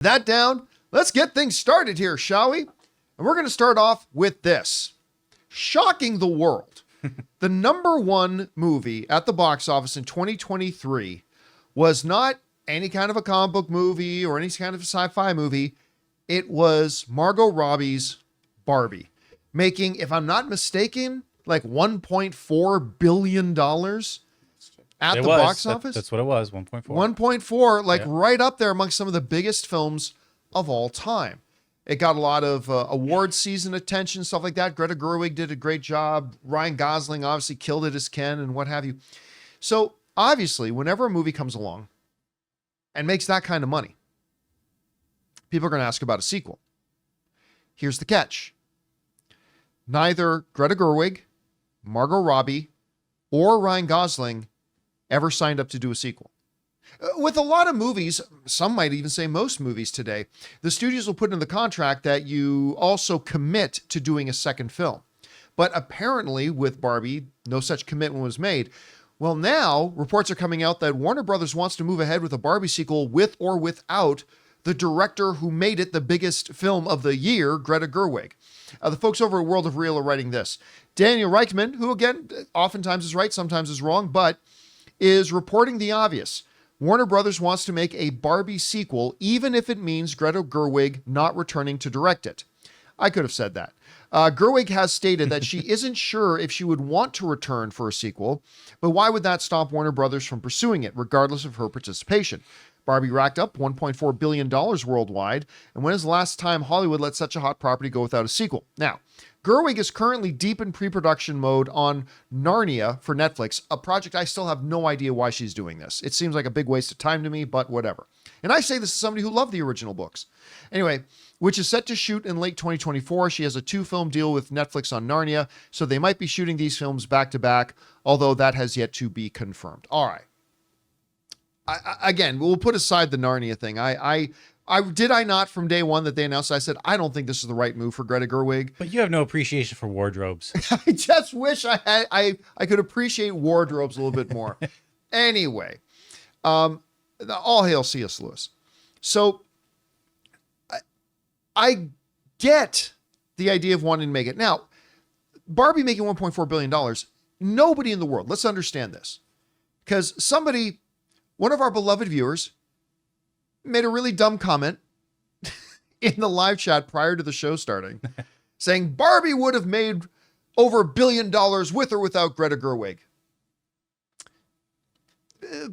That down, let's get things started here, shall we? And we're going to start off with this. Shocking the world. The number one movie at the box office in 2023 was not any kind of a comic book movie or any kind of a sci-fi movie. It was Margot Robbie's Barbie, making, if I'm not mistaken, like $1.4 billion at the box office. That's what it was, 1.4. 1.4, like right up there amongst some of the biggest films of all time. It got a lot of award season attention, stuff like that. Greta Gerwig did a great job. Ryan Gosling obviously killed it as Ken and what have you. So obviously, whenever a movie comes along and makes that kind of money, people are going to ask about a sequel. Here's the catch. Neither Greta Gerwig, Margot Robbie, or Ryan Gosling ever signed up to do a sequel. With a lot of movies, some might even say most movies today, the studios will put in the contract that you also commit to doing a second film. But apparently with Barbie, no such commitment was made. Well, now reports are coming out that Warner Brothers wants to move ahead with a Barbie sequel with or without the director who made it the biggest film of the year, Greta Gerwig. The folks over at World of Real are writing this. Daniel Reichman, who again, oftentimes is right, sometimes is wrong, but is reporting the obvious. Warner Brothers wants to make a Barbie sequel, even if it means Greta Gerwig not returning to direct it. I could have said that. Gerwig has stated that she isn't sure if she would want to return for a sequel, but why would that stop Warner Brothers from pursuing it, regardless of her participation? Barbie racked up $1.4 billion worldwide, and when is the last time Hollywood let such a hot property go without a sequel? Now, Gerwig is currently deep in pre-production mode on Narnia for Netflix, a project I still have no idea why she's doing this. It seems like a big waste of time to me, but whatever. And I say this as somebody who loved the original books. Anyway, which is set to shoot in late 2024. She has a 2-film deal with Netflix on Narnia, so they might be shooting these films back to back, although that has yet to be confirmed. All right. Again, we'll put aside the Narnia thing. Did I not from day one that they announced, I said, I don't think this is the right move for Greta Gerwig. But you have no appreciation for wardrobes. I just wish I could appreciate wardrobes a little bit more. Anyway, all hail C.S. Lewis. So I get the idea of wanting to make it. Now, Barbie making $1.4 billion, nobody in the world, let's understand this. Because one of our beloved viewers made a really dumb comment in the live chat prior to the show starting, saying Barbie would have made over $1 billion with or without Greta Gerwig.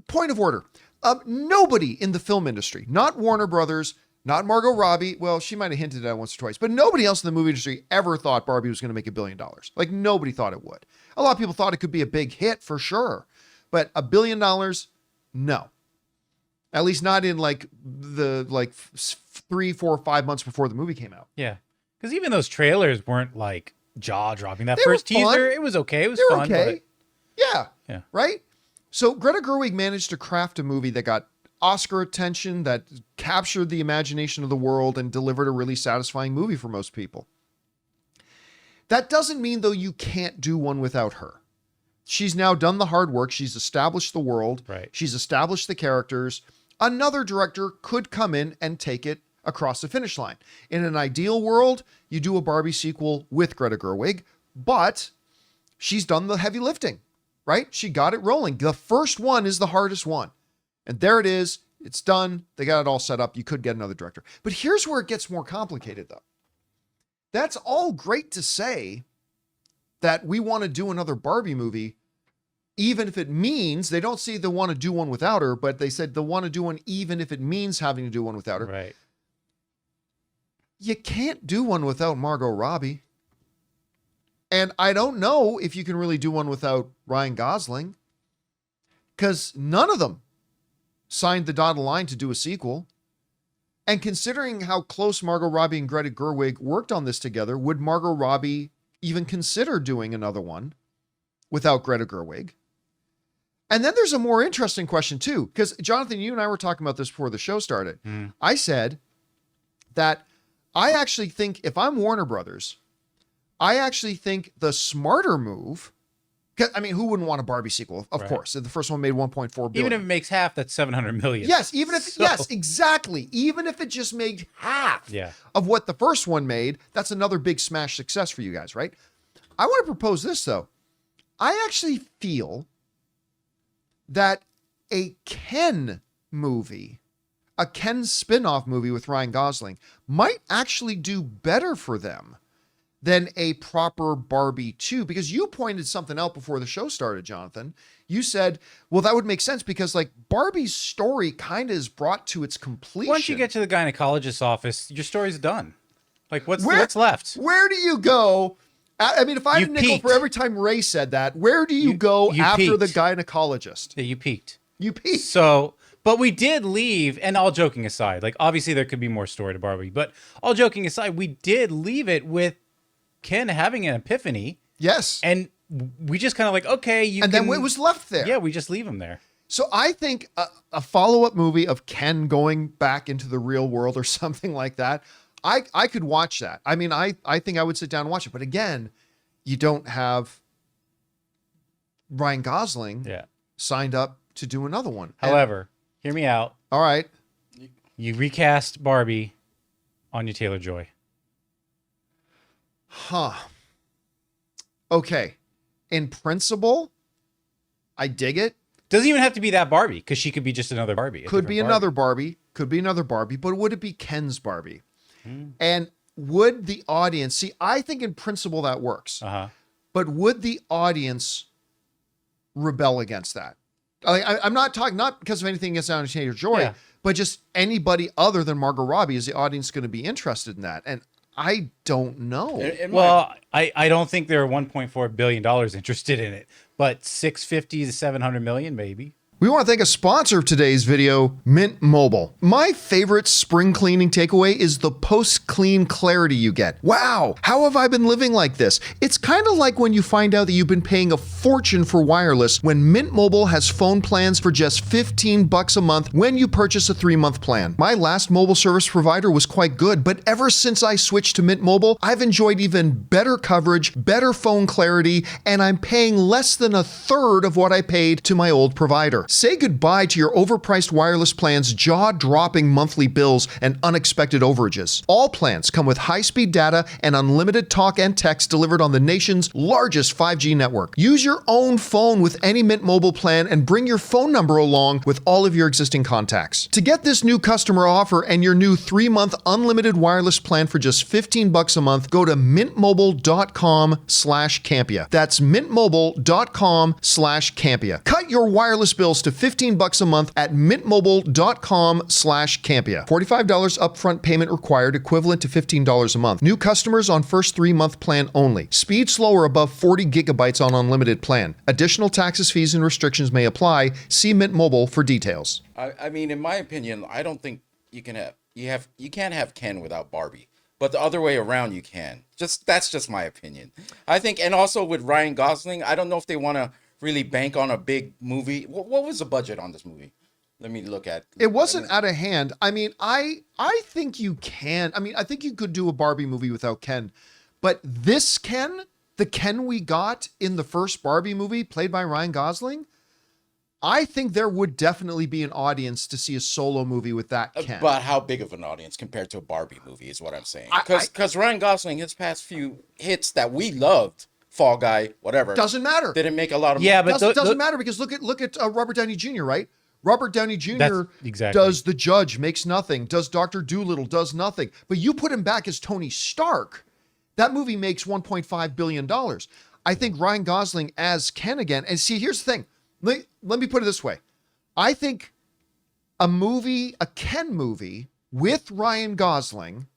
Point of order. Nobody in the film industry, not Warner Brothers, not Margot Robbie, well, she might have hinted at it once or twice, but nobody else in the movie industry ever thought Barbie was going to make $1 billion. Like, nobody thought it would. A lot of people thought it could be a big hit for sure, but $1 billion, no. At least not in like 3, 4, 5 months before the movie came out. Yeah. Because even those trailers weren't like jaw dropping. That They first were fun. teaser, it was okay. It was They were fun. okay. But... Yeah. Right? So Greta Gerwig managed to craft a movie that got Oscar attention, that captured the imagination of the world and delivered a really satisfying movie for most people. That doesn't mean, though, you can't do one without her. She's now done the hard work. She's established the world. Right. She's established the characters. Another director could come in and take it across the finish line. In an ideal world, you do a Barbie sequel with Greta Gerwig, but she's done the heavy lifting, right? She got it rolling. The first one is the hardest one. And there it is. It's done. They got it all set up. You could get another director. But here's where it gets more complicated, though. That's all great to say that we want to do another Barbie movie, even if it means they don't say they want to do one without her, but they said they want to do one even if it means having to do one without her. Right. You can't do one without Margot Robbie. And I don't know if you can really do one without Ryan Gosling, because none of them signed the dotted line to do a sequel. And considering how close Margot Robbie and Greta Gerwig worked on this together, would Margot Robbie even consider doing another one without Greta Gerwig? And then there's a more interesting question too, because Jonathan, you and I were talking about this before the show started. I said that I actually think if I'm Warner Brothers, I actually think the smarter move I mean, who wouldn't want a Barbie sequel? Of course. The first one made 1.4 billion. Even if it makes half, that's 700 million. Yes, yes, exactly. Even if it just made half of what the first one made, that's another big smash success for you guys, right? I want to propose this though. I actually feel that a Ken movie, a Ken spin-off movie with Ryan Gosling might actually do better for them than a proper Barbie 2, because you pointed something out before the show started, Jonathan. You said, well, that would make sense because like Barbie's story kind of is brought to its completion. Once you get to the gynecologist's office, your story's done. Like what's left? Where do you go? I mean, if I had a nickel for every time Ray said that, where do you go after the gynecologist? Yeah, you peaked. You peaked. So, but we did leave, and all joking aside, like obviously there could be more story to Barbie, but all joking aside, we did leave it with Ken having an epiphany. Yes. And we just kind of like, okay, then it was left there. Yeah, we just leave him there. So I think a follow-up movie of Ken going back into the real world or something like that, I could watch that. I mean, I think I would sit down and watch it. But again, you don't have Ryan Gosling signed up to do another one. However, hear me out. All right. You recast Barbie Anya Taylor-Joy. Huh. Okay. In principle, I dig it. Doesn't even have to be that Barbie, because she could be just another Barbie. Could be another Barbie. Could be another Barbie. But would it be Ken's Barbie? And would the audience... See, I think in principle that works. But would the audience rebel against that? I'm not talking... Not because of anything against Anya Taylor-Joy, but just anybody other than Margot Robbie. Is the audience going to be interested in that? And I don't know. Well, I don't think there are $1.4 billion interested in it, but 650 to 700 million, maybe. We want to thank a sponsor of today's video, Mint Mobile. My favorite spring cleaning takeaway is the post-clean clarity you get. Wow, how have I been living like this? It's kind of like when you find out that you've been paying a fortune for wireless when Mint Mobile has phone plans for just $15 a month when you purchase a 3-month plan. My last mobile service provider was quite good, but ever since I switched to Mint Mobile, I've enjoyed even better coverage, better phone clarity, and I'm paying less than a third of what I paid to my old provider. Say goodbye to your overpriced wireless plans, jaw-dropping monthly bills, and unexpected overages. All plans come with high-speed data and unlimited talk and text delivered on the nation's largest 5G network. Use your own phone with any Mint Mobile plan and bring your phone number along with all of your existing contacts. To get this new customer offer and your new 3-month unlimited wireless plan for just $15 a month, go to mintmobile.com/Campea. That's mintmobile.com/Campea. Cut your wireless bills to $15 a month at mintmobile.com/Campea. $45 upfront payment required, equivalent to $15 a month. New customers on first 3-month plan only. Speed slower above 40 gigabytes on unlimited plan. Additional taxes, fees, and restrictions may apply. See Mint Mobile for details. I mean, in my opinion, I don't think you can't have Ken without Barbie. But the other way around, you can. That's just my opinion. I think, and also with Ryan Gosling, I don't know if they want to really bank on a big movie. What was the budget on this movie? Let me look at. It wasn't out of hand. I mean, I think you can. I mean, I think you could do a Barbie movie without Ken. But this Ken, the Ken we got in the first Barbie movie, played by Ryan Gosling, I think there would definitely be an audience to see a solo movie with that Ken. But how big of an audience compared to a Barbie movie is what I'm saying. Because Ryan Gosling, his past few hits that we loved, Fall Guy, whatever, doesn't matter. Didn't make a lot of money. Yeah, but doesn't matter because look at Robert Downey Jr., right? Robert Downey Jr. Exactly. does The Judge, makes nothing. Does Dr. Dolittle, does nothing. But you put him back as Tony Stark, that movie makes $1.5 billion. I think Ryan Gosling as Ken again, and see, here's the thing. Let me put it this way. I think a Ken movie with Ryan Gosling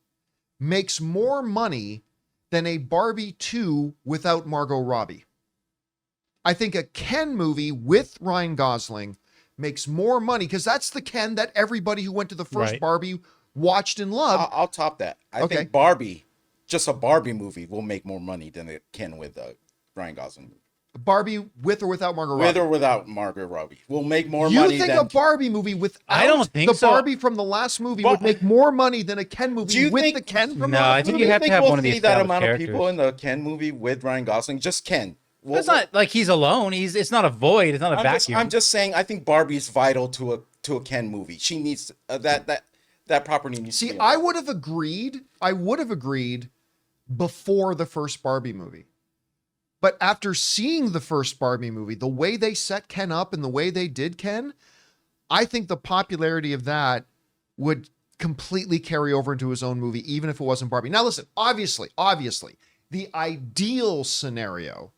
makes more money than a Barbie 2 without Margot Robbie. I think a Ken movie with Ryan Gosling makes more money because that's the Ken that everybody who went to the first Barbie watched and loved. I'll top that. I think Barbie, just a Barbie movie, will make more money than a Ken with Ryan Gosling. Barbie with or without Margot Robbie? With or without Margot Robbie. Will make more You money think than... a Barbie movie without I don't think the so. Barbie from the last movie would make more money than a Ken movie with the Ken from the last I think movie? you have to have one of these that amount characters. of people in the Ken movie with Ryan Gosling? Just Ken. It's not like he's alone. It's not a void. It's not a vacuum. I'm just saying. I think Barbie's vital to a Ken movie. She needs that property needs. See, to be I would have agreed. I would have agreed before the first Barbie movie. But after seeing the first Barbie movie, the way they set Ken up and the way they did Ken, I think the popularity of that would completely carry over into his own movie, even if it wasn't Barbie. Now, listen, obviously, the ideal scenario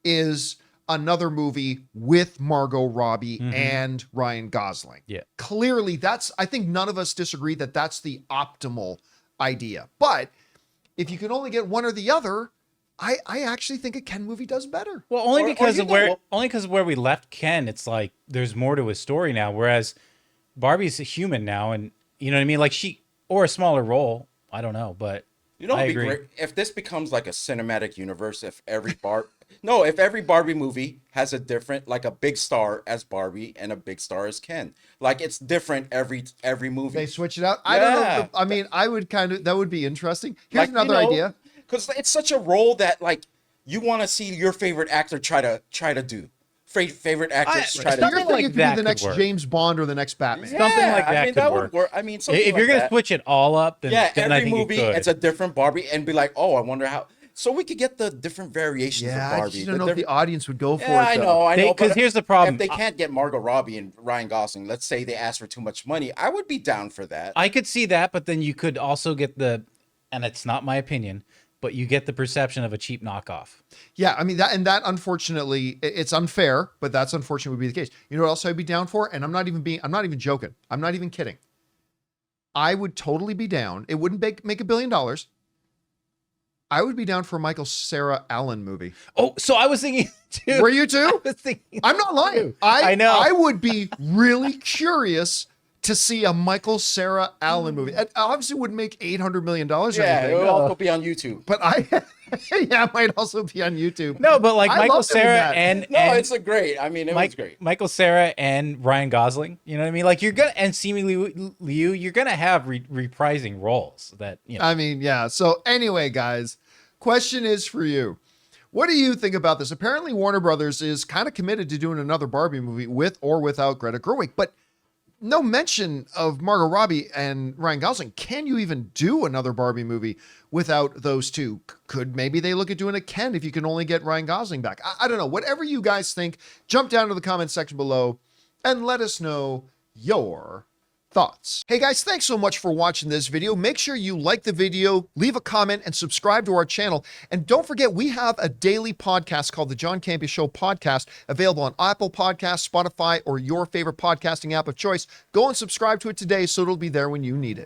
is another movie with Margot Robbie and Ryan Gosling. Yeah. Clearly, I think none of us disagree that that's the optimal idea. But if you can only get one or the other, I actually think a Ken movie does better. Well, only because of where we left Ken, it's like there's more to his story now. Whereas Barbie's a human now, and you know what I mean? Like or a smaller role. I don't know, but I it'd be agree. great if this becomes like a cinematic universe. If every Barbie movie has a different, like a big star as Barbie and a big star as Ken. Like it's different every movie. They switch it out. I don't know. I mean, I would that would be interesting. Here's another idea. Because it's such a role that like you want to see your favorite actor try to do. Favorite actors try to do. You're thinking it could be the next James Bond or the next Batman. Something like that could would work. I mean, if you're gonna switch it all up, then then I every think movie it's a different Barbie, and be like, oh, I wonder how. So we could get the different variations of Barbie. I just don't know if the audience would go for it. I know. Because here's the problem: if they can't get Margot Robbie and Ryan Gosling, let's say they ask for too much money, I would be down for that. I could see that, but then you could also get and it's not my opinion, but you get the perception of a cheap knockoff. Yeah, I mean that unfortunately, it's unfair, but that's unfortunately would be the case. You know what else I'd be down for? And I'm not even joking. I'm not even kidding. I would totally be down. It wouldn't make $1 billion. I would be down for a Michael Cera Allen movie. Oh, so I was thinking too. Were you too? I was thinking I'm not lying. I know. I would be really curious to see a Michael Cera Allen movie. It obviously would make $800 million. Yeah, it would also be on YouTube. But it might also be on YouTube. No, but like Michael Cera it's a great. I mean, it was great. Michael Cera and Ryan Gosling. You know what I mean? Like and seemingly you're gonna have reprising roles that. You know. I mean, yeah. So anyway, guys, question is for you. What do you think about this? Apparently, Warner Brothers is kind of committed to doing another Barbie movie with or without Greta Gerwig, but no mention of Margot Robbie and Ryan Gosling. Can you even do another Barbie movie without those two? Could maybe they look at doing a Ken if you can only get Ryan Gosling back? I don't know. Whatever you guys think, jump down to the comment section below and let us know your thoughts. Hey guys, thanks so much for watching this video. Make sure you like the video, leave a comment, and subscribe to our channel. And don't forget, we have a daily podcast called the John Campea Show podcast, available on Apple Podcasts, Spotify, or your favorite podcasting app of choice. Go and subscribe to it today so it'll be there when you need it.